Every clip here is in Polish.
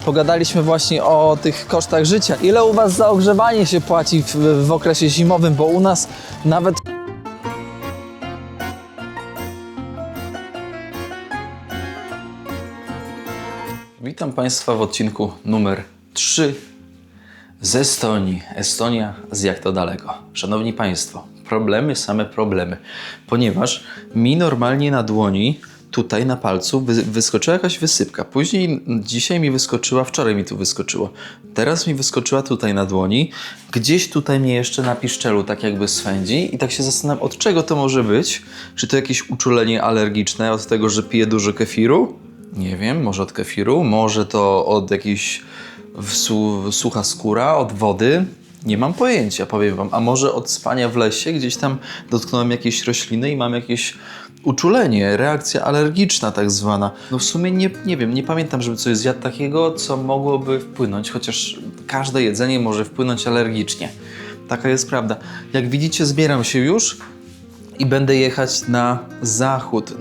Pogadaliśmy właśnie o tych kosztach życia. Ile u was za ogrzewanie się płaci w okresie zimowym, bo u nas nawet... Witam Państwa w odcinku numer 3 z Estonii. Estonia z jak to daleko. Szanowni Państwo, problemy, same problemy. Ponieważ mi normalnie na dłoni, tutaj na palcu wyskoczyła jakaś wysypka. Później dzisiaj mi wyskoczyła, wczoraj mi tu wyskoczyło. Teraz mi wyskoczyła tutaj na dłoni. Gdzieś tutaj mnie jeszcze na piszczelu tak jakby swędzi. I tak się zastanawiam, od czego to może być? Czy to jakieś uczulenie alergiczne od tego, że piję dużo kefiru? Nie wiem, może od kefiru, może to od jakiejś sucha skóra, od wody. Nie mam pojęcia, powiem wam. A może od spania w lesie, gdzieś tam dotknąłem jakiejś rośliny i mam jakieś uczulenie, reakcja alergiczna tak zwana. No w sumie nie wiem, nie pamiętam, żeby coś zjadł takiego, co mogłoby wpłynąć, chociaż każde jedzenie może wpłynąć alergicznie. Taka jest prawda. Jak widzicie, zbieram się już i będę jechać na zachód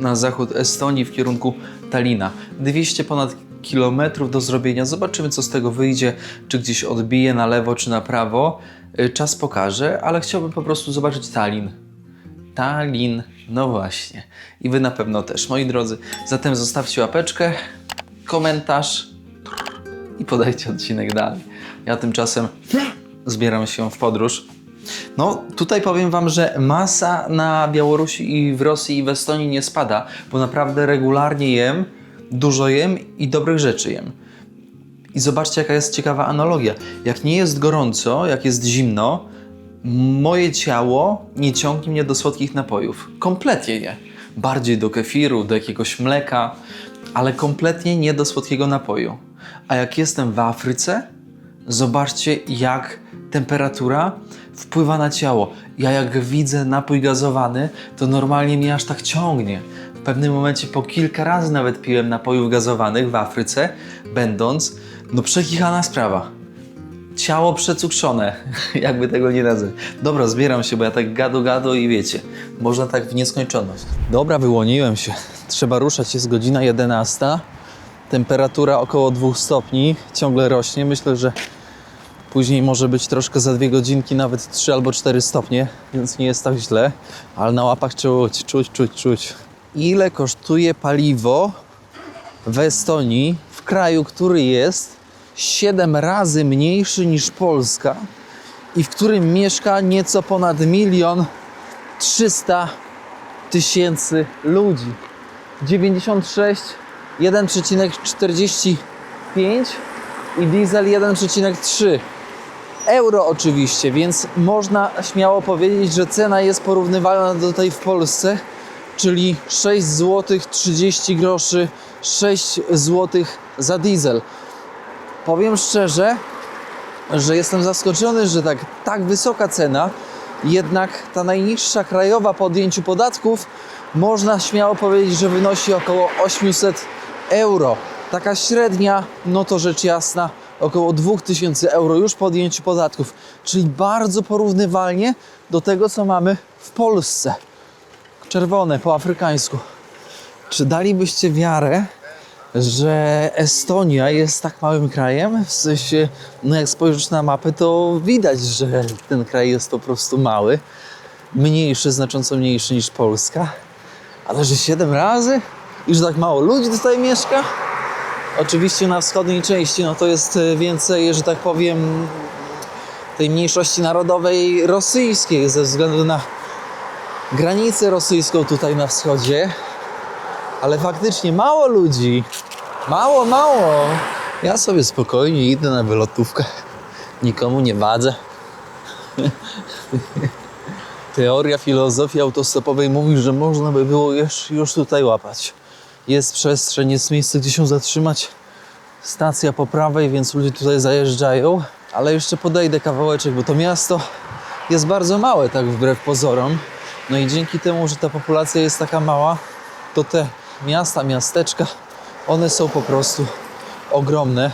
Estonii w kierunku Tallina. 200 ponad kilometrów do zrobienia. Zobaczymy, co z tego wyjdzie, czy gdzieś odbije na lewo, czy na prawo. Czas pokaże, ale chciałbym po prostu zobaczyć Tallin. Tallin, no właśnie. I wy na pewno też, moi drodzy. Zatem zostawcie łapeczkę, komentarz i podajcie odcinek dalej. Ja tymczasem zbieram się w podróż. No, tutaj powiem wam, że masa na Białorusi i w Rosji i w Estonii nie spada, bo naprawdę regularnie jem, dużo jem i dobrych rzeczy jem. I zobaczcie, jaka jest ciekawa analogia. Jak nie jest gorąco, jak jest zimno, moje ciało nie ciągnie mnie do słodkich napojów. Kompletnie nie. Bardziej do kefiru, do jakiegoś mleka, ale kompletnie nie do słodkiego napoju. A jak jestem w Afryce, zobaczcie, jak temperatura wpływa na ciało. Ja jak widzę napój gazowany, to normalnie mnie aż tak ciągnie. W pewnym momencie po kilka razy nawet piłem napojów gazowanych w Afryce, będąc, no przekichana sprawa. Ciało przecukrzone, jakby tego nie nazwać. Dobra, zbieram się, bo ja tak gadu i wiecie, można tak w nieskończoność. Dobra, wyłoniłem się. Trzeba ruszać, jest godzina 11. Temperatura około 2 stopni, ciągle rośnie. Myślę, że później może być troszkę za 2 godzinki, nawet 3 albo 4 stopnie, więc nie jest tak źle, ale na łapach czuć. Ile kosztuje paliwo w Estonii, w kraju, który jest 7 razy mniejszy niż Polska i w którym mieszka nieco ponad 1 300 000 ludzi? 96, 1,45 i diesel 1,3 euro oczywiście, więc można śmiało powiedzieć, że cena jest porównywalna do tej w Polsce, czyli 6 zł 30 groszy, 6 zł za diesel. Powiem szczerze, że jestem zaskoczony, że tak wysoka cena, jednak ta najniższa krajowa po odjęciu podatków można śmiało powiedzieć, że wynosi około 800 euro. Taka średnia, no to rzecz jasna, około 2000 euro już po odjęciu podatków, czyli bardzo porównywalnie do tego, co mamy w Polsce. Czerwone po afrykańsku. Czy dalibyście wiarę, że Estonia jest tak małym krajem? W sensie, no jak spojrzysz na mapę, to widać, że ten kraj jest po prostu mały, mniejszy, znacząco mniejszy niż Polska, ale że 7 razy i że tak mało ludzi tutaj mieszka? Oczywiście na wschodniej części, no to jest więcej, że tak powiem, tej mniejszości narodowej rosyjskiej ze względu na granicę rosyjską tutaj na wschodzie, ale faktycznie mało ludzi, mało. Ja sobie spokojnie idę na wylotówkę, nikomu nie wadzę. Teoria filozofii autostopowej mówi, że można by było już tutaj łapać. Jest przestrzeń, jest miejsce, gdzie się zatrzymać. Stacja po prawej, więc ludzie tutaj zajeżdżają. Ale jeszcze podejdę kawałeczek, bo to miasto jest bardzo małe, tak wbrew pozorom. No i dzięki temu, że ta populacja jest taka mała, to te miasta, miasteczka, one są po prostu ogromne.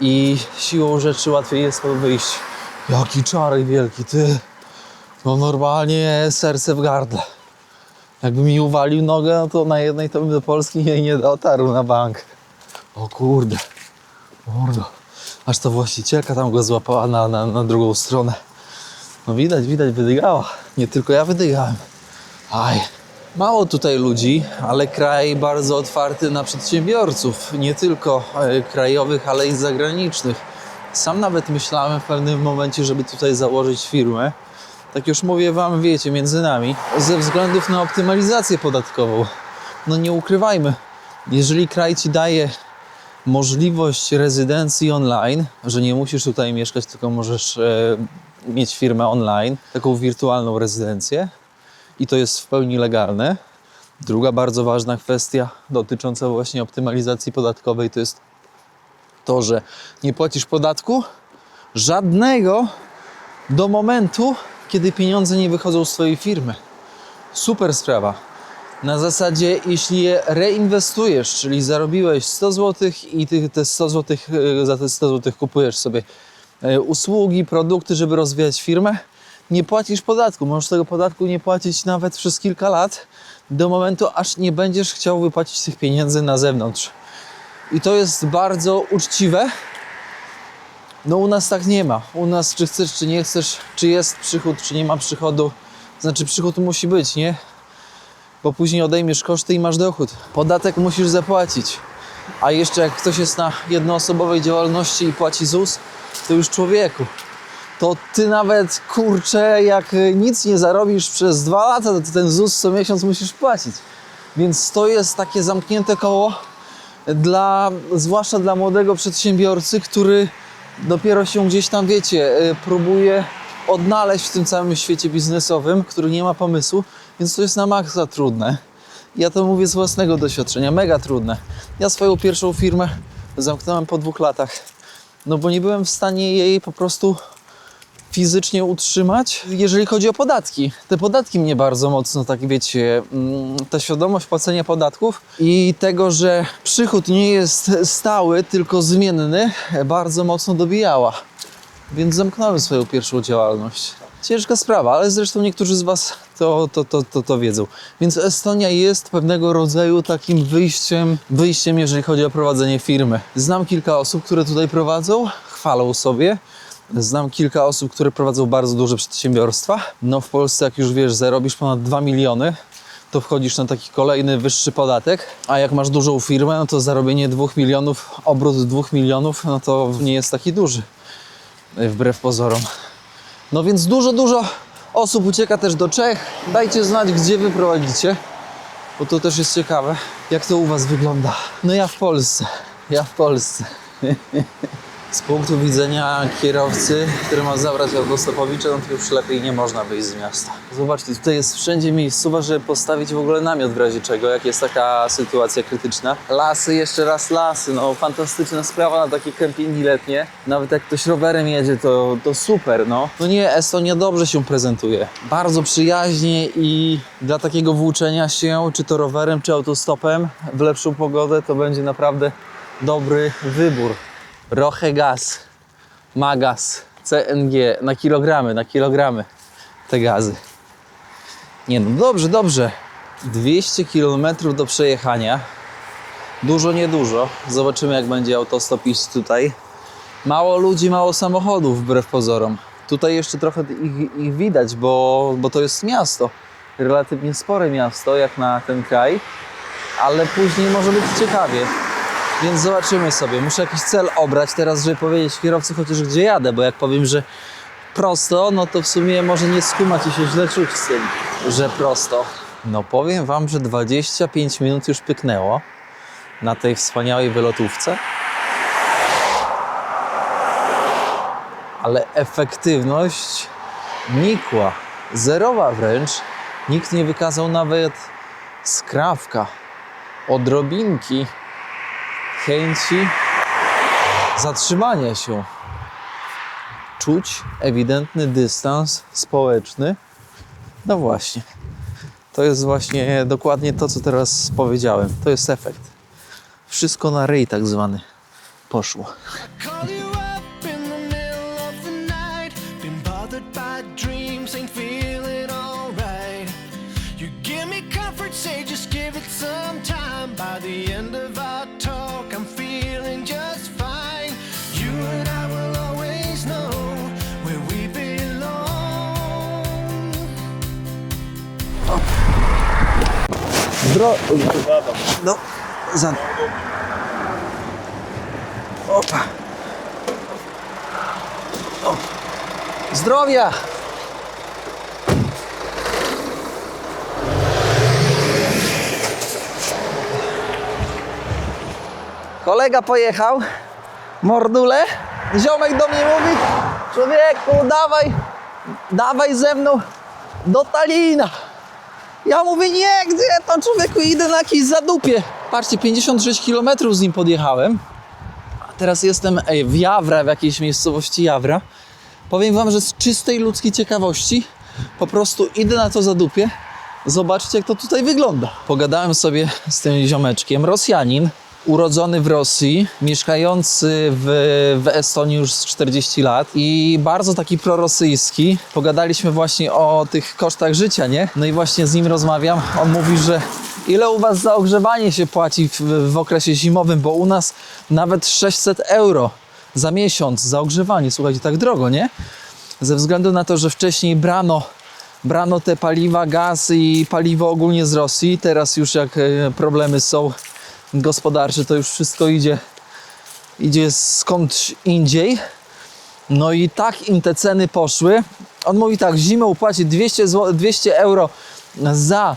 I siłą rzeczy łatwiej jest to wyjść. Jaki czarek wielki, ty! No normalnie serce w gardle. Jakby mi uwalił nogę, no to na jednej to bym do Polski nie dotarł na bank. O kurde. Mordo. Aż to właścicielka tam go złapała na drugą stronę. No widać, wydygała. Nie tylko ja wydygałem. Aj. Mało tutaj ludzi, ale kraj bardzo otwarty na przedsiębiorców. Nie tylko krajowych, ale i zagranicznych. Sam nawet myślałem w pewnym momencie, żeby tutaj założyć firmę. Tak już mówię wam, wiecie, między nami. Ze względów na optymalizację podatkową. No nie ukrywajmy. Jeżeli kraj ci daje możliwość rezydencji online, że nie musisz tutaj mieszkać, tylko możesz mieć firmę online, taką wirtualną rezydencję i to jest w pełni legalne. Druga bardzo ważna kwestia dotycząca właśnie optymalizacji podatkowej to jest to, że nie płacisz podatku żadnego do momentu, kiedy pieniądze nie wychodzą z twojej firmy. Super sprawa. Na zasadzie, jeśli je reinwestujesz, czyli zarobiłeś 100 zł i ty te 100 zł, za te 100 zł kupujesz sobie usługi, produkty, żeby rozwijać firmę, nie płacisz podatku. Możesz tego podatku nie płacić nawet przez kilka lat, do momentu, aż nie będziesz chciał wypłacić tych pieniędzy na zewnątrz. I to jest bardzo uczciwe. No u nas tak nie ma. U nas czy chcesz, czy nie chcesz, czy jest przychód, czy nie ma przychodu. Znaczy przychód musi być, nie? Bo później odejmiesz koszty i masz dochód. Podatek musisz zapłacić. A jeszcze jak ktoś jest na jednoosobowej działalności i płaci ZUS, to już człowieku. To ty nawet, kurczę, jak nic nie zarobisz przez 2 lata, to ten ZUS co miesiąc musisz płacić. Więc to jest takie zamknięte koło, zwłaszcza dla młodego przedsiębiorcy, który dopiero się gdzieś tam, wiecie, próbuje odnaleźć w tym całym świecie biznesowym, który nie ma pomysłu, więc to jest na maksa trudne. Ja to mówię z własnego doświadczenia, mega trudne. Ja swoją pierwszą firmę zamknąłem po 2 latach, no bo nie byłem w stanie jej po prostu fizycznie utrzymać, jeżeli chodzi o podatki. Te podatki mnie bardzo mocno, tak wiecie, ta świadomość płacenia podatków i tego, że przychód nie jest stały, tylko zmienny, bardzo mocno dobijała. Więc zamknąłem swoją pierwszą działalność. Ciężka sprawa, ale zresztą niektórzy z was to wiedzą. Więc Estonia jest pewnego rodzaju takim wyjściem, jeżeli chodzi o prowadzenie firmy. Znam kilka osób, które tutaj prowadzą, chwalą sobie. Znam kilka osób, które prowadzą bardzo duże przedsiębiorstwa. No w Polsce, jak już wiesz, zarobisz ponad 2 miliony, to wchodzisz na taki kolejny wyższy podatek. A jak masz dużą firmę, no to zarobienie 2 milionów, obrót 2 milionów, no to nie jest taki duży. Wbrew pozorom. No więc dużo osób ucieka też do Czech. Dajcie znać, gdzie wy prowadzicie, bo to też jest ciekawe, jak to u was wygląda. No ja w Polsce. Z punktu widzenia kierowcy, który ma zabrać autostopowicza, no to już lepiej nie można wyjść z miasta. Zobaczcie, tutaj jest wszędzie miejscowa, żeby postawić w ogóle namiot w razie czego, jak jest taka sytuacja krytyczna. Lasy, jeszcze raz lasy, no fantastyczna sprawa na takie kempingi letnie. Nawet jak ktoś rowerem jedzie, to super, no. No nie, Estonia dobrze się prezentuje. Bardzo przyjaźnie i dla takiego włóczenia się, czy to rowerem, czy autostopem w lepszą pogodę, to będzie naprawdę dobry wybór. Roche gaz, Magas, CNG, na kilogramy te gazy. Nie no, dobrze. 200 km do przejechania. Dużo, niedużo. Zobaczymy, jak będzie autostop iść tutaj. Mało ludzi, mało samochodów, wbrew pozorom. Tutaj jeszcze trochę ich widać, bo to jest miasto. Relatywnie spore miasto, jak na ten kraj. Ale później może być ciekawie. Więc zobaczymy sobie. Muszę jakiś cel obrać teraz, żeby powiedzieć kierowcy chociaż gdzie jadę, bo jak powiem, że prosto, no to w sumie może nie skumać i się źle czuć z tym, że prosto. No powiem wam, że 25 minut już pyknęło na tej wspaniałej wylotówce. Ale efektywność nikła, zerowa wręcz. Nikt nie wykazał nawet skrawka, odrobinki chęci zatrzymania się. Czuć ewidentny dystans społeczny. No właśnie. To jest właśnie dokładnie to, co teraz powiedziałem. To jest efekt. Wszystko na ryj tak zwany poszło. By the end of our talk, I'm feeling just fine. No, za... Opa. O. Zdrowia! Kolega pojechał, mordule, ziomek do mnie mówi: człowieku, dawaj ze mną do Talina. Ja mówię: nie, gdzie tam, człowieku, idę na jakieś zadupie. Patrzcie, 56 km z nim podjechałem, a teraz jestem w Jawra, w jakiejś miejscowości Jawra. Powiem wam, że z czystej ludzkiej ciekawości po prostu idę na to zadupie. Zobaczcie, jak to tutaj wygląda. Pogadałem sobie z tym ziomeczkiem, Rosjanin, urodzony w Rosji, mieszkający w Estonii już z 40 lat i bardzo taki prorosyjski. Pogadaliśmy właśnie o tych kosztach życia, nie? No i właśnie z nim rozmawiam. On mówi, że ile u was za ogrzewanie się płaci w okresie zimowym, bo u nas nawet 600 euro za miesiąc za ogrzewanie. Słuchajcie, tak drogo, nie? Ze względu na to, że wcześniej brano te paliwa, gaz i paliwo ogólnie z Rosji. Teraz już jak problemy są gospodarcze, to już wszystko idzie skądś indziej. No i tak im te ceny poszły. On mówi tak: zimą płaci 200 euro za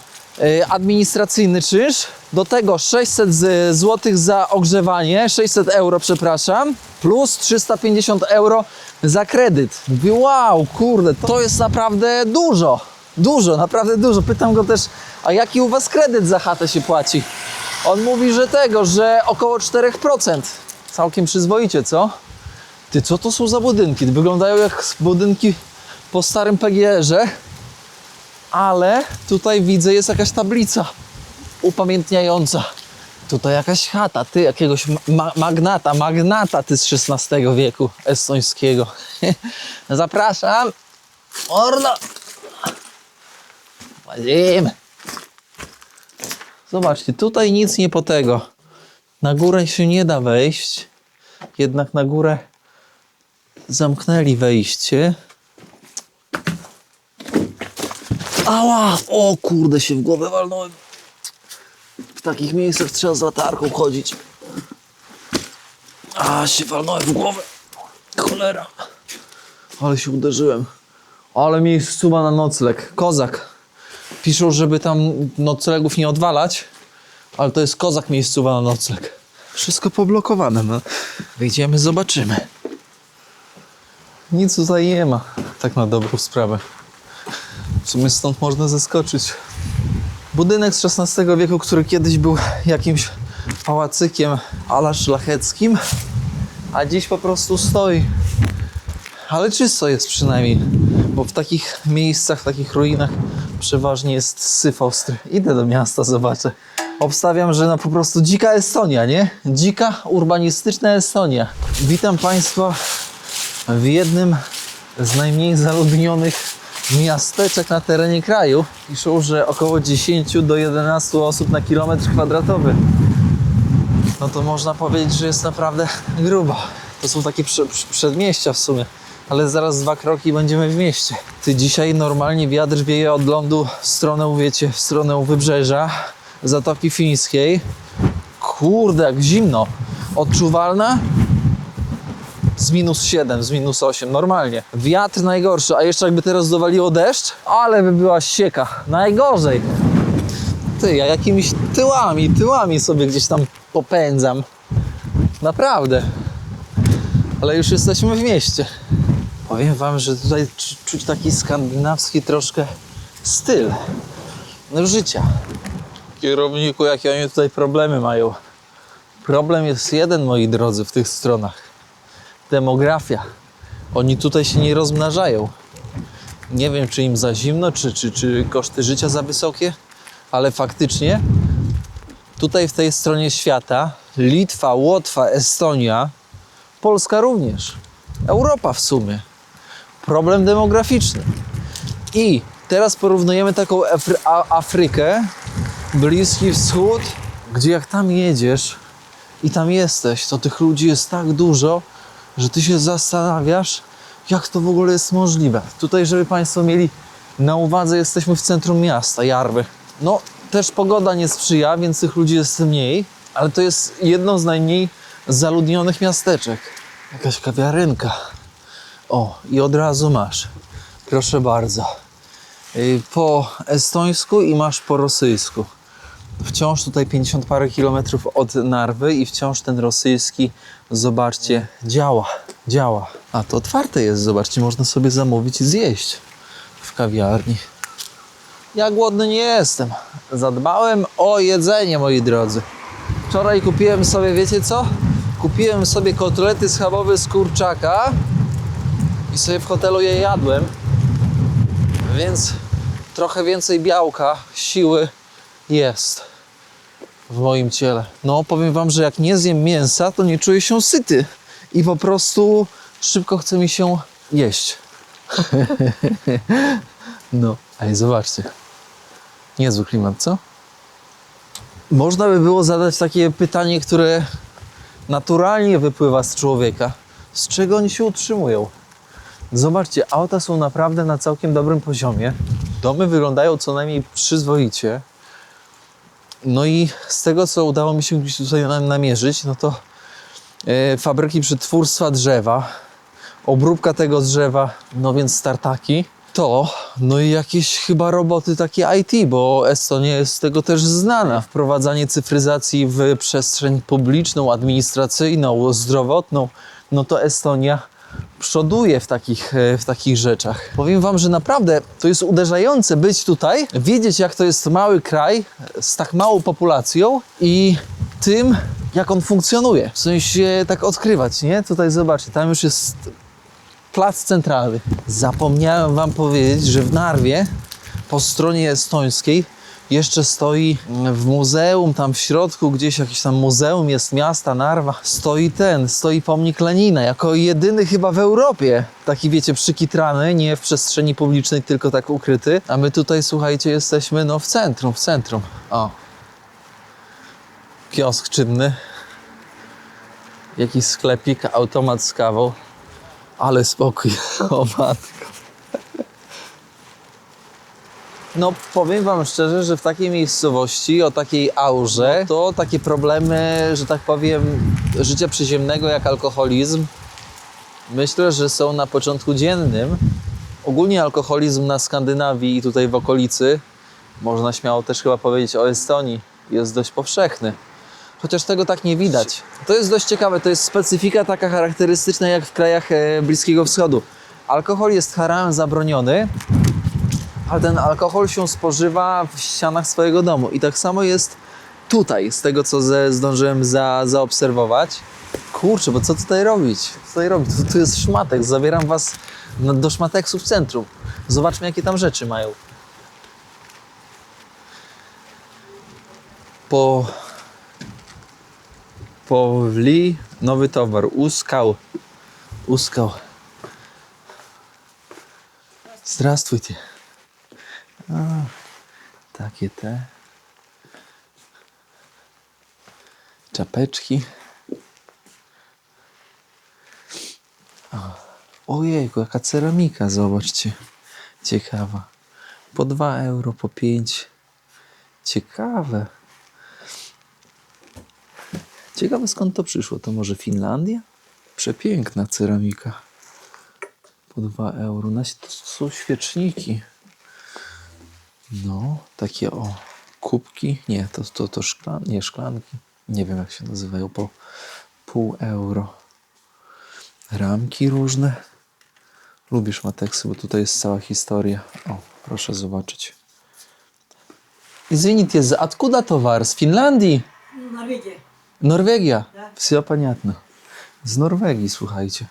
administracyjny czynsz, do tego 600 zł za ogrzewanie, 600 euro, przepraszam, plus 350 euro za kredyt. Mówię: wow, kurde, to jest naprawdę dużo, naprawdę dużo. Pytam go też: a jaki u was kredyt za chatę się płaci? On mówi, że około 4%. Całkiem przyzwoicie, co? Ty, co to są za budynki? Wyglądają jak budynki po starym PGR-ze, ale tutaj widzę, jest jakaś tablica upamiętniająca. Tutaj jakaś chata, ty, jakiegoś magnata ty z XVI wieku estońskiego. Zapraszam. Mordo. Włazimy. Zobaczcie, tutaj nic nie po tego. Na górę się nie da wejść. Jednak na górę zamknęli wejście. Ała! O kurde, się w głowę walnąłem. W takich miejscach trzeba z latarką chodzić. A, się walnąłem w głowę. Cholera. Ale się uderzyłem. Ale miejscuma na nocleg. Kozak. Piszą, żeby tam noclegów nie odwalać, ale to jest kozak miejscowa na nocleg. Wszystko poblokowane, no. Wyjdziemy, zobaczymy. Nic tutaj nie ma, tak na dobrą sprawę. W sumie stąd można zeskoczyć. Budynek z XVI wieku, który kiedyś był jakimś pałacykiem a la szlacheckim, a dziś po prostu stoi. Ale czysto jest przynajmniej, bo w takich miejscach, w takich ruinach przeważnie jest syf ostry. Idę do miasta, zobaczę. Obstawiam, że no po prostu dzika Estonia, nie? Dzika, urbanistyczna Estonia. Witam Państwa w jednym z najmniej zaludnionych miasteczek na terenie kraju. Piszą, że około 10 do 11 osób na kilometr kwadratowy. No to można powiedzieć, że jest naprawdę grubo. To są takie przedmieścia w sumie. Ale zaraz 2 kroki i będziemy w mieście. Ty, dzisiaj normalnie wiatr wieje od lądu w stronę, wiecie, w stronę wybrzeża Zatoki Fińskiej. Kurde, jak zimno. Odczuwalna? Z -7, z -8, normalnie. Wiatr najgorszy, a jeszcze jakby teraz dowaliło deszcz, ale by była sieka. Najgorzej. Ty, ja jakimiś tyłami sobie gdzieś tam popędzam. Naprawdę. Ale już jesteśmy w mieście. Powiem wam, że tutaj czuć taki skandynawski troszkę styl życia. Kierowniku, jakie oni tutaj problemy mają. Problem jest jeden, moi drodzy, w tych stronach. Demografia. Oni tutaj się nie rozmnażają. Nie wiem, czy im za zimno, czy koszty życia za wysokie, ale faktycznie tutaj w tej stronie świata Litwa, Łotwa, Estonia, Polska również, Europa w sumie. Problem demograficzny. I teraz porównujemy taką Afrykę, Bliski Wschód, gdzie jak tam jedziesz i tam jesteś, to tych ludzi jest tak dużo, że ty się zastanawiasz, jak to w ogóle jest możliwe. Tutaj, żeby Państwo mieli na uwadze, jesteśmy w centrum miasta, Järwy. No, też pogoda nie sprzyja, więc tych ludzi jest mniej, ale to jest jedno z najmniej zaludnionych miasteczek. Jakaś kawiarenka. O, i od razu masz. Proszę bardzo. Po estońsku i masz po rosyjsku. Wciąż tutaj 50 parę kilometrów od Narwy i wciąż ten rosyjski, zobaczcie, działa. A to otwarte jest, zobaczcie, można sobie zamówić i zjeść w kawiarni. Ja głodny nie jestem. Zadbałem o jedzenie, moi drodzy. Wczoraj kupiłem sobie, wiecie co? Kupiłem sobie kotlety schabowe z kurczaka i sobie w hotelu je jadłem, więc trochę więcej białka, siły jest w moim ciele. No, powiem wam, że jak nie zjem mięsa, to nie czuję się syty i po prostu szybko chce mi się jeść. No, ej, zobaczcie. Niezły klimat, co? Można by było zadać takie pytanie, które naturalnie wypływa z człowieka. Z czego oni się utrzymują? Zobaczcie, auta są naprawdę na całkiem dobrym poziomie. Domy wyglądają co najmniej przyzwoicie. No i z tego, co udało mi się gdzieś tutaj namierzyć, no to fabryki przetwórstwa drzewa, obróbka tego drzewa, no więc startaki, no i jakieś chyba roboty takie IT, bo Estonia jest z tego też znana. Wprowadzanie cyfryzacji w przestrzeń publiczną, administracyjną, zdrowotną, no to Estonia przoduje w takich rzeczach. Powiem wam, że naprawdę to jest uderzające być tutaj, wiedzieć jak to jest mały kraj z tak małą populacją i tym, jak on funkcjonuje. W sensie tak odkrywać, nie? Tutaj zobaczcie, tam już jest plac centralny. Zapomniałem wam powiedzieć, że w Narwie po stronie estońskiej jeszcze stoi w muzeum, tam w środku gdzieś jakieś tam muzeum jest miasta Narwa. Stoi pomnik Lenina, jako jedyny chyba w Europie. Taki wiecie, przykitrany, nie w przestrzeni publicznej, tylko tak ukryty. A my tutaj, słuchajcie, jesteśmy no w centrum. O. Kiosk czynny. Jakiś sklepik, automat z kawą. Ale spokój, o matko. No powiem wam szczerze, że w takiej miejscowości, o takiej aurze, no to takie problemy, że tak powiem, życia przyziemnego jak alkoholizm, myślę, że są na początku dziennym. Ogólnie alkoholizm na Skandynawii i tutaj w okolicy, można śmiało też chyba powiedzieć o Estonii, jest dość powszechny. Chociaż tego tak nie widać. To jest dość ciekawe, to jest specyfika taka charakterystyczna jak w krajach Bliskiego Wschodu. Alkohol jest haram zabroniony, ale ten alkohol się spożywa w ścianach swojego domu. I tak samo jest tutaj, z tego co zdążyłem zaobserwować. Kurczę, bo co tutaj robić? Tu jest szmatek, zabieram was do szmateksu w centrum. Zobaczmy jakie tam rzeczy mają. Powli, nowy towar, Uskał. Здравствуйте. Takie te czapeczki. Ojejku, jaka ceramika, zobaczcie. Ciekawa. Po 2 euro, po 5. Ciekawe. Ciekawe skąd to przyszło. To może Finlandia? Przepiękna ceramika. Po 2 euro. To są świeczniki. No, takie o kubki. Nie, to szklanki. Nie wiem jak się nazywają. Po pół euro. Ramki różne. Lubię szmateksy, bo tutaj jest cała historia. O, proszę zobaczyć. Извините, откуда товар? Z Finlandii? Norwegia. Все понятно. Z Norwegii, słuchajcie.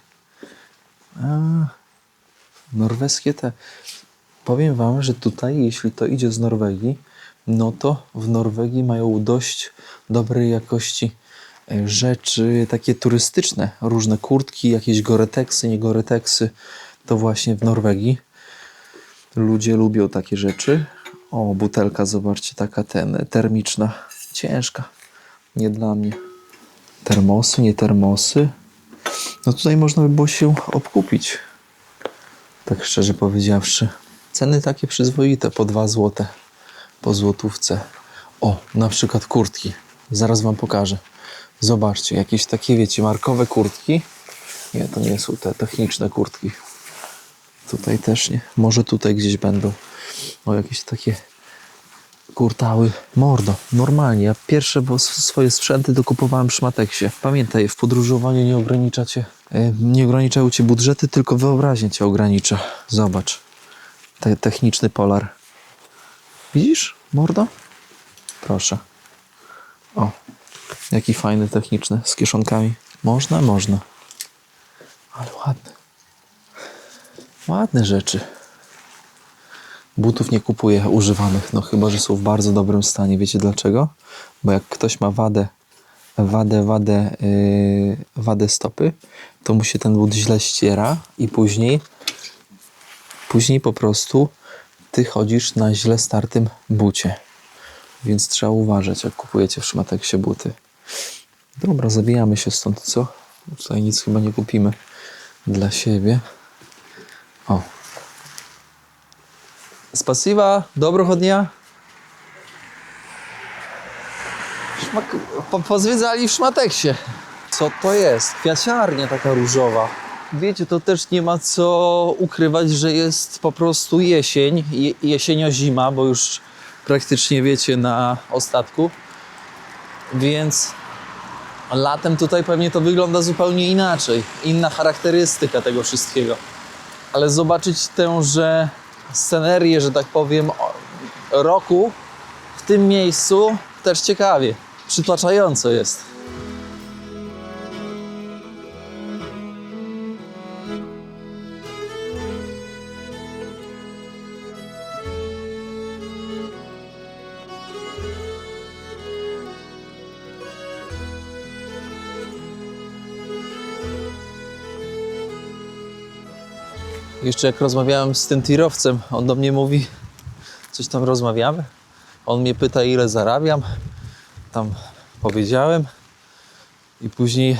Norweskie te. Powiem wam, że tutaj, jeśli to idzie z Norwegii, no to w Norwegii mają dość dobrej jakości rzeczy takie turystyczne. Różne kurtki, jakieś goreteksy, nie goreteksy. To właśnie w Norwegii. Ludzie lubią takie rzeczy. O, butelka, zobaczcie, taka termiczna. Ciężka. Nie dla mnie. Termosy, nie termosy. No tutaj można by było się obkupić. Tak szczerze powiedziawszy. Ceny takie przyzwoite, po 2 złote, po złotówce. O, na przykład kurtki. Zaraz wam pokażę. Zobaczcie, jakieś takie, wiecie, markowe kurtki. Nie, to nie są te techniczne kurtki. Tutaj też nie. Może tutaj gdzieś będą. O, jakieś takie kurtały. Mordo, normalnie. Ja pierwsze swoje sprzęty dokupowałem przy Matexie. Pamiętaj, w podróżowaniu nie ograniczają cię budżety, tylko wyobraźnia cię ogranicza. Zobacz. Techniczny polar. Widzisz, mordo? Proszę. O, jaki fajny techniczny, z kieszonkami. Można, można. Ale ładne. Ładne rzeczy. Butów nie kupuję używanych, no chyba, że są w bardzo dobrym stanie. Wiecie dlaczego? Bo jak ktoś ma wadę stopy, to mu się ten but źle ściera i później po prostu ty chodzisz na źle startym bucie. Więc trzeba uważać, jak kupujecie w Szmateksie buty. Dobra, zabijamy się stąd, co? Tutaj nic chyba nie kupimy dla siebie. O. Dobrego dnia. Pozwiedzali w Szmateksie. Co to jest? Kwiaciarnia taka różowa. Wiecie, to też nie ma co ukrywać, że jest po prostu jesień, jesienio-zima, bo już praktycznie wiecie na ostatku. Więc latem tutaj pewnie to wygląda zupełnie inaczej. Inna charakterystyka tego wszystkiego. Ale zobaczyć tęże scenerię, że tak powiem, roku w tym miejscu też ciekawie. Przytłaczająco jest. Jeszcze jak rozmawiałem z tym tirowcem, on do mnie mówi, coś tam rozmawiamy. On mnie pyta, ile zarabiam. Tam powiedziałem i później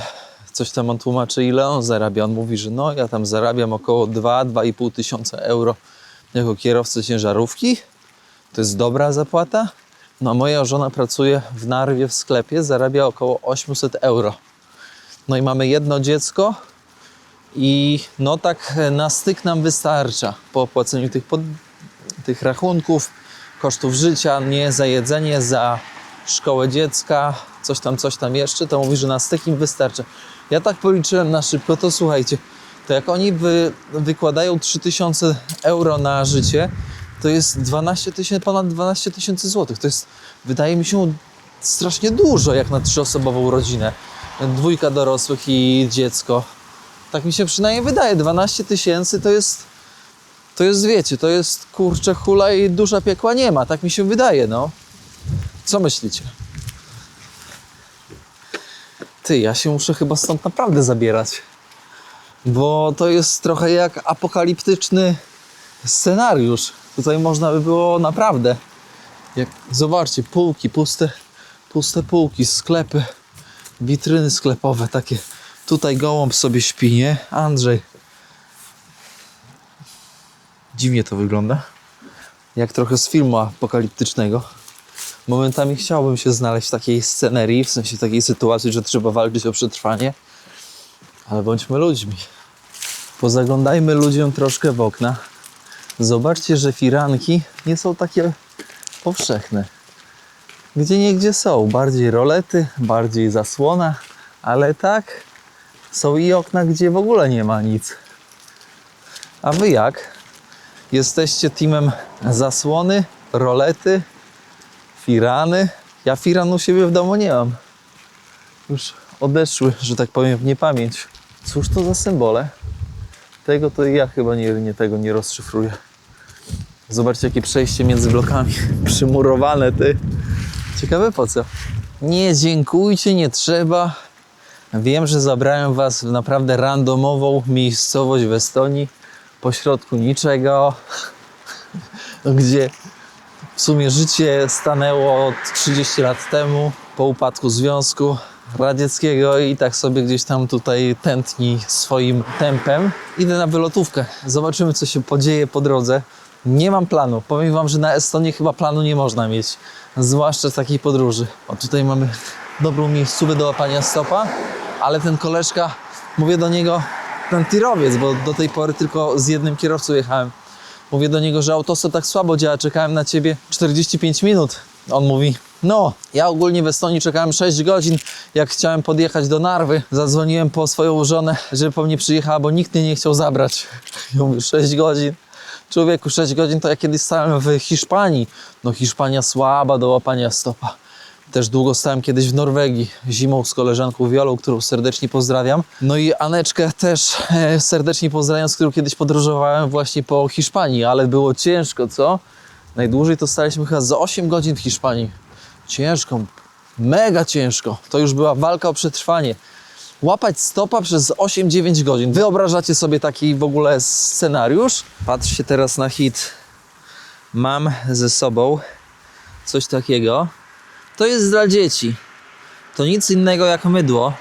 coś tam on tłumaczy, ile on zarabia. On mówi, że no ja tam zarabiam około 2-2,5 tysiąca euro jako kierowca ciężarówki. To jest dobra zapłata. No moja żona pracuje w Narwie w sklepie, zarabia około 800 euro. No i mamy jedno dziecko i no tak na styk nam wystarcza po opłaceniu tych rachunków, kosztów życia, nie za jedzenie, za szkołę dziecka, coś tam jeszcze, to mówi, że na styk im wystarcza. Ja tak policzyłem na szybko, to słuchajcie, to jak oni wykładają 3000 euro na życie, to jest ponad 12 tysięcy złotych. To jest, wydaje mi się, strasznie dużo jak na 3-osobową rodzinę. 2 dorosłych i dziecko. Tak mi się przynajmniej wydaje. 12 tysięcy to jest, wiecie, to jest kurczę hula i dusza piekła nie ma. Tak mi się wydaje, no. Co myślicie? Ty, ja się muszę chyba stąd naprawdę zabierać. Bo to jest trochę jak apokaliptyczny scenariusz. Tutaj można by było naprawdę. Zobaczcie, półki, puste półki, sklepy, witryny sklepowe takie. Tutaj gołąb sobie śpi, nie? Andrzej. Dziwnie to wygląda. Jak trochę z filmu apokaliptycznego. Momentami chciałbym się znaleźć w takiej scenerii, w sensie takiej sytuacji, że trzeba walczyć o przetrwanie. Ale bądźmy ludźmi. Pozaglądajmy ludziom troszkę w okna. Zobaczcie, że firanki nie są takie powszechne. Gdzieniegdzie są. Bardziej rolety, bardziej zasłona. Ale tak, są i okna, gdzie w ogóle nie ma nic. A wy jak? Jesteście teamem zasłony, rolety, firany? Ja firan u siebie w domu nie mam. Już odeszły, że tak powiem, w niepamięć. Cóż to za symbole? Tego to ja chyba tego nie rozszyfruję. Zobaczcie, jakie przejście między blokami. Przymurowane, ty. Ciekawe po co? Nie dziękujcie, nie trzeba. Wiem, że zabrałem was w naprawdę randomową miejscowość w Estonii. Pośrodku niczego. Gdzie w sumie życie stanęło 30 lat temu. Po upadku Związku Radzieckiego i tak sobie gdzieś tam tutaj tętni swoim tempem. Idę na wylotówkę. Zobaczymy, co się podzieje po drodze. Nie mam planu. Powiem wam, że na Estonię chyba planu nie można mieć. Zwłaszcza z takiej podróży. O, tutaj mamy dobrą miejscówkę do łapania stopa, ale ten koleżka, mówię do niego, ten tirowiec, bo do tej pory tylko z jednym kierowcą jechałem. Mówię do niego, że autostop tak słabo działa, czekałem na ciebie 45 minut. On mówi, no, ja ogólnie w Estonii czekałem 6 godzin, jak chciałem podjechać do Narwy. Zadzwoniłem po swoją żonę, żeby po mnie przyjechała, bo nikt mnie nie chciał zabrać. Ja mówię, 6 godzin. Człowieku, 6 godzin to ja kiedyś stałem w Hiszpanii. No Hiszpania słaba do łapania stopa. Też długo stałem kiedyś w Norwegii, zimą z koleżanką Wiolą, którą serdecznie pozdrawiam. No i Aneczkę też serdecznie pozdrawiam, z którą kiedyś podróżowałem właśnie po Hiszpanii, ale było ciężko, co? Najdłużej to staliśmy chyba za 8 godzin w Hiszpanii. Ciężko, mega ciężko. To już była walka o przetrwanie. Łapać stopa przez 8-9 godzin. Wyobrażacie sobie taki w ogóle scenariusz? Patrzcie teraz na hit. Mam ze sobą coś takiego. To jest dla dzieci. To nic innego jak mydło.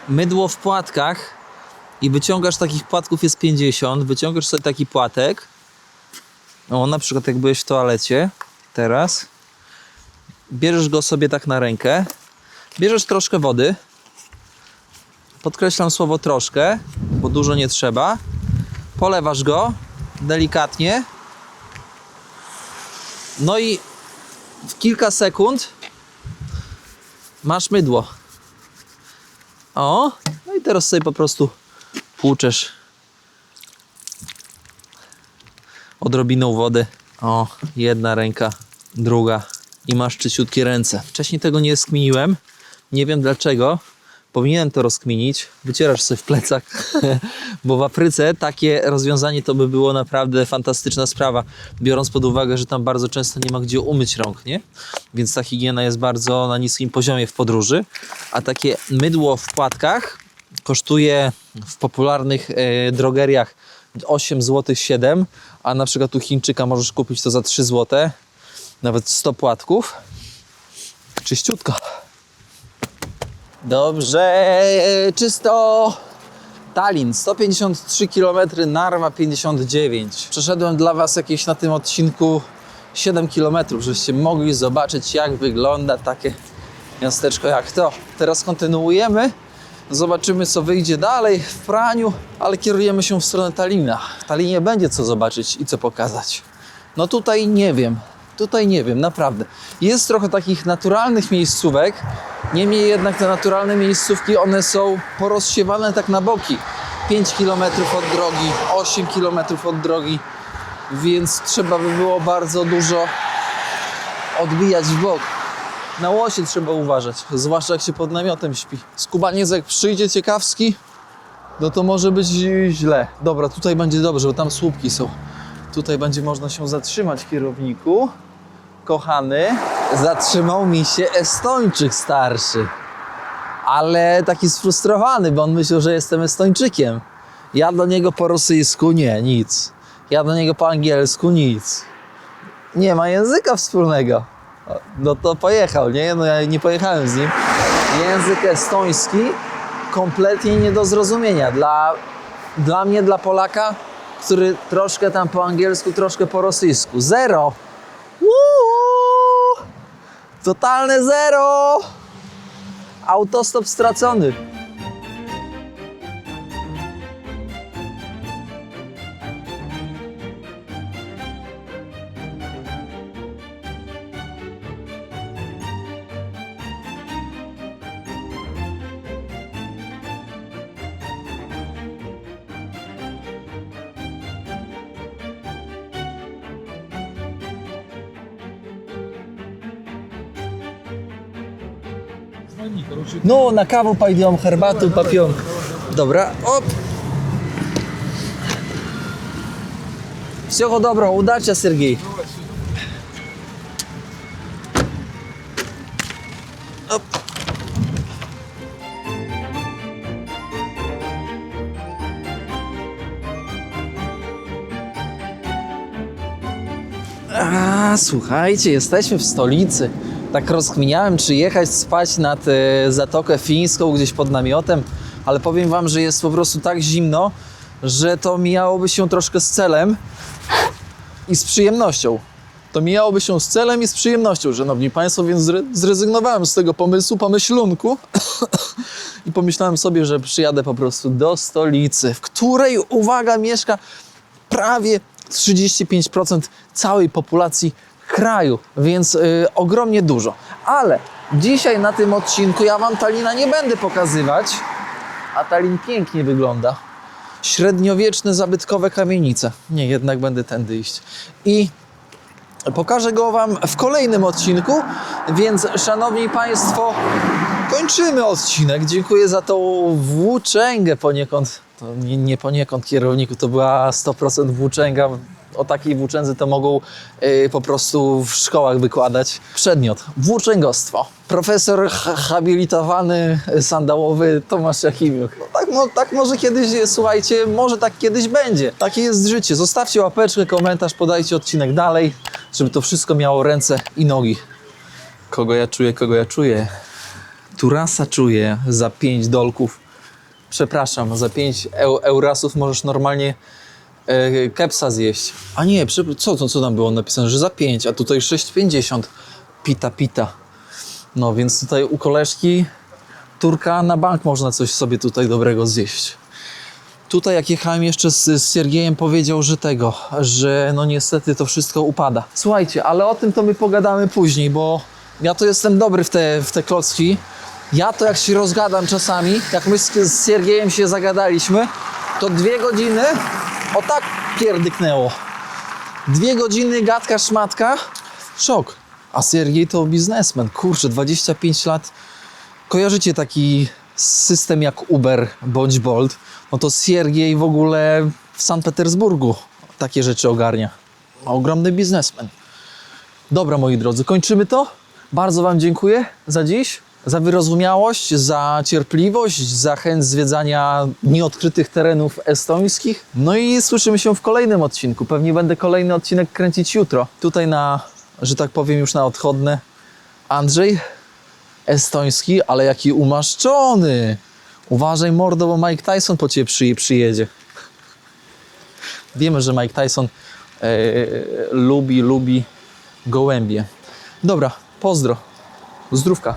Mydło w płatkach i wyciągasz takich płatków jest 50. Wyciągasz sobie taki płatek. O, na przykład jak byłeś w toalecie teraz. Bierzesz go sobie tak na rękę. Bierzesz troszkę wody. Podkreślam słowo troszkę, bo dużo nie trzeba. Polewasz go delikatnie. No i w kilka sekund masz mydło. O, no i teraz sobie po prostu płuczesz odrobiną wody. O, jedna ręka, druga i masz czyściutkie ręce. Wcześniej tego nie skminiłem. Nie wiem dlaczego. Powinienem to rozkminić. Wycierasz sobie w plecach, bo w Afryce takie rozwiązanie to by było naprawdę fantastyczna sprawa, biorąc pod uwagę, że tam bardzo często nie ma gdzie umyć rąk, nie? Więc ta higiena jest bardzo na niskim poziomie w podróży, a takie mydło w płatkach kosztuje w popularnych drogeriach 8 zł 7, a na przykład u Chińczyka możesz kupić to za 3 zł, nawet 100 płatków. Czyściutko. Dobrze, czysto. Tallinn 153 km, Narwa 59. Przeszedłem dla was jakieś na tym odcinku 7 km, żebyście mogli zobaczyć, jak wygląda takie miasteczko jak to. Teraz kontynuujemy. Zobaczymy, co wyjdzie dalej w praniu, ale kierujemy się w stronę Tallinna. W Tallinie będzie co zobaczyć i co pokazać. No tutaj nie wiem. Tutaj nie wiem, naprawdę. Jest trochę takich naturalnych miejscówek, niemniej jednak te naturalne miejscówki, one są porozsiewane tak na boki. 5 km od drogi, 8 km od drogi, więc trzeba by było bardzo dużo odbijać w bok. Na łosie trzeba uważać, zwłaszcza jak się pod namiotem śpi. Skubaniec jak przyjdzie ciekawski, no to może być źle. Dobra, tutaj będzie dobrze, bo tam słupki są. Tutaj będzie można się zatrzymać, kierowniku. Kochany, zatrzymał mi się Estończyk starszy. Ale taki sfrustrowany, bo on myślał, że jestem Estończykiem. Ja do niego po rosyjsku nie, nic. Ja do niego po angielsku nic. Nie ma języka wspólnego. No to pojechał, nie? No ja nie pojechałem z nim. Język estoński kompletnie nie do zrozumienia. Dla mnie, dla Polaka, który troszkę tam po angielsku, troszkę po rosyjsku. Zero! Totalne zero! Autostop stracony. No, na kawę pойдем, herbatу попьем. Dobra, op. Всего доброго, удачи, Сергей. Op. Słuchajcie, jesteśmy w stolicy. Tak rozkminiałem, czy jechać spać nad Zatokę Fińską gdzieś pod namiotem, ale powiem wam, że jest po prostu tak zimno, że to mijałoby się troszkę z celem i z przyjemnością. To mijałoby się z celem i z przyjemnością, szanowni państwo, więc zrezygnowałem z tego pomyślunku i pomyślałem sobie, że przyjadę po prostu do stolicy, w której, uwaga, mieszka prawie 35% całej populacji kraju, więc ogromnie dużo. Ale dzisiaj na tym odcinku ja wam Tallina nie będę pokazywać, a Tallin pięknie wygląda. Średniowieczne, zabytkowe kamienice. Nie, jednak będę tędy iść. I pokażę go wam w kolejnym odcinku, więc szanowni państwo, kończymy odcinek. Dziękuję za tą włóczęgę poniekąd. To nie poniekąd, kierowniku, to była 100% włóczęga. O takiej włóczędze to mogą po prostu w szkołach wykładać. Przedmiot, włóczęgostwo. Profesor habilitowany sandałowy Tomasz Jakimiuk. No tak może kiedyś, słuchajcie, może tak kiedyś będzie. Takie jest życie. Zostawcie łapeczkę, komentarz, podajcie odcinek dalej, żeby to wszystko miało ręce i nogi. Kogo ja czuję? Turasa czuję za 5 dolków. Przepraszam, za 5 eurasów możesz normalnie kepsa zjeść. A nie, co tam było napisane, że za 5, a tutaj 6,50. Pita. No więc tutaj u koleżki Turka na bank można coś sobie tutaj dobrego zjeść. Tutaj jak jechałem jeszcze z Siergiejem, powiedział, że no niestety to wszystko upada. Słuchajcie, ale o tym to my pogadamy później, bo ja to jestem dobry w te klocki. Ja to jak się rozgadam czasami, jak my z Siergiejem się zagadaliśmy, to 2 godziny o tak pierdyknęło. 2 godziny gadka, szmatka, szok. A Siergiej to biznesmen. Kurczę, 25 lat. Kojarzycie taki system jak Uber bądź Bolt? No to Siergiej w ogóle w Sankt Petersburgu takie rzeczy ogarnia. Ogromny biznesmen. Dobra, moi drodzy, kończymy to. Bardzo wam dziękuję za dziś. Za wyrozumiałość, za cierpliwość, za chęć zwiedzania nieodkrytych terenów estońskich. No i słyszymy się w kolejnym odcinku. Pewnie będę kolejny odcinek kręcić jutro. Tutaj że tak powiem, już na odchodne. Andrzej, estoński, ale jaki umaszczony. Uważaj, mordo, bo Mike Tyson po ciebie przyjedzie. Wiemy, że Mike Tyson lubi gołębie. Dobra, pozdro. Zdrówka.